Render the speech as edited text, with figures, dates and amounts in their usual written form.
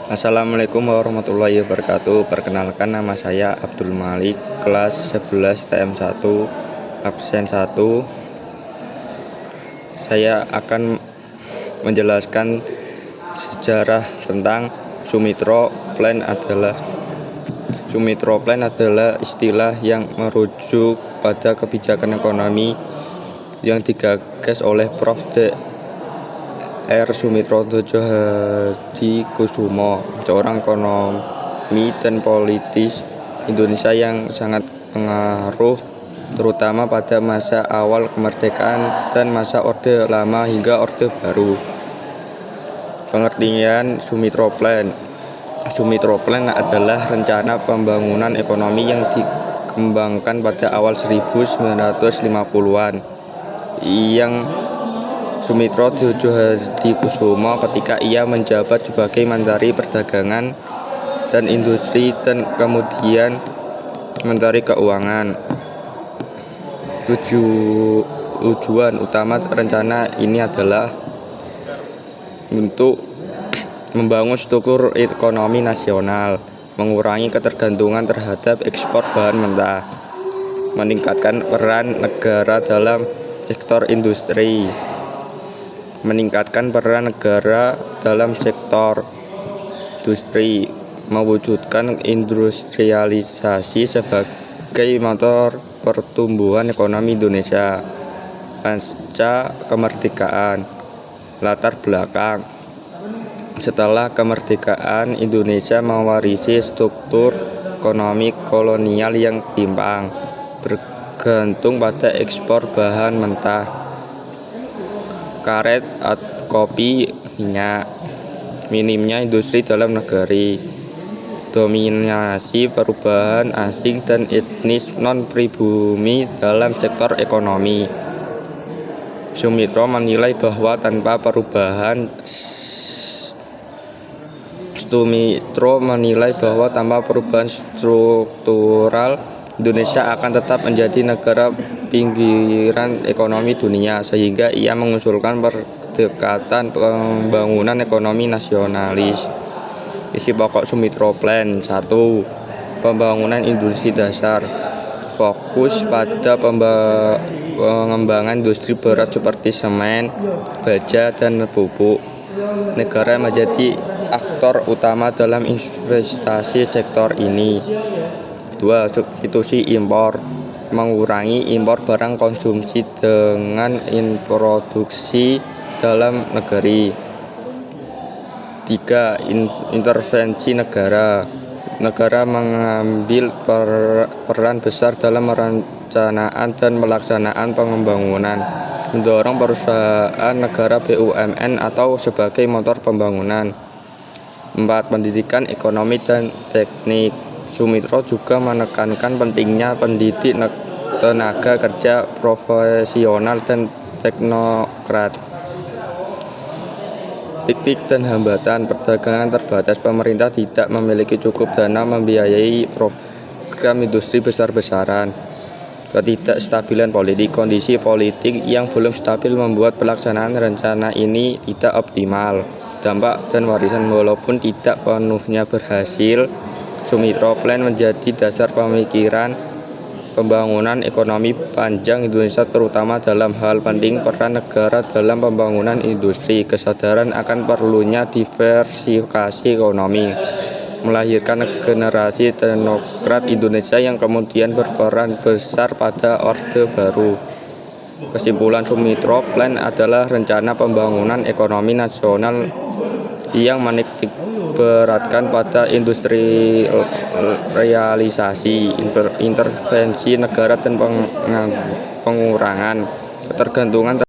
Assalamualaikum warahmatullahi wabarakatuh. Perkenalkan, nama saya Abdul Malik, kelas 11 TM1, absen 1. Saya akan menjelaskan sejarah tentang Sumitra Plan adalah istilah yang merujuk pada kebijakan ekonomi yang digagas oleh Prof. Dr. Soemitrojo Hadikusumo, seorang ekonomi dan politis Indonesia yang sangat pengaruh, terutama pada masa awal kemerdekaan dan masa Orde Lama hingga Orde Baru. Pengertian Sumitra Plan. Sumitra Plan adalah rencana pembangunan ekonomi yang dikembangkan pada awal 1950-an yang Soemitrojo Hadikusumo ketika ia menjabat sebagai Menteri Perdagangan dan Industri dan kemudian Menteri Keuangan. Tujuan utama rencana ini adalah untuk membangun struktur ekonomi nasional, mengurangi ketergantungan terhadap ekspor bahan mentah, meningkatkan peran negara dalam sektor industri, mewujudkan industrialisasi sebagai motor pertumbuhan ekonomi Indonesia pasca kemerdekaan. Latar belakang: setelah kemerdekaan, Indonesia mewarisi struktur ekonomi kolonial yang timpang, bergantung pada ekspor bahan mentah, karet, kopi, minyak, minimnya industri dalam negeri, dominasi perubahan asing dan etnis non-pribumi dalam sektor ekonomi. Sumitra menilai bahwa tanpa perubahan struktural, Indonesia akan tetap menjadi negara pinggiran ekonomi dunia, sehingga ia mengusulkan pendekatan pembangunan ekonomi nasionalis. Isi pokok Sumitra Plan: 1. Pembangunan industri dasar, fokus pada pengembangan industri berat seperti semen, baja, dan pupuk. Negara menjadi aktor utama dalam investasi sektor ini. 2. Substitusi impor, mengurangi impor barang konsumsi dengan produksi dalam negeri. 3. Intervensi negara. Negara mengambil peran besar dalam merencanakan dan melaksanaan pembangunan, mendorong perusahaan negara BUMN atau sebagai motor pembangunan. 4. Pendidikan ekonomi dan teknik. Sumitra juga menekankan pentingnya pendidik tenaga kerja profesional dan teknokrat. Titik dan hambatan: perdagangan terbatas, pemerintah tidak memiliki cukup dana membiayai program industri besar-besaran. Ketidakstabilan politik, kondisi politik yang belum stabil membuat pelaksanaan rencana ini tidak optimal. Dampak dan warisan: walaupun tidak penuhnya berhasil, Sumitra Plan menjadi dasar pemikiran pembangunan ekonomi panjang Indonesia, terutama dalam hal penting peran negara dalam pembangunan industri. Kesadaran akan perlunya diversifikasi ekonomi melahirkan generasi teknokrat Indonesia yang kemudian berperan besar pada Orde Baru. Kesimpulan: Sumitra Plan adalah rencana pembangunan ekonomi nasional yang menitik beratkan pada industrialisasi, intervensi negara, dan pengurangan ketergantungan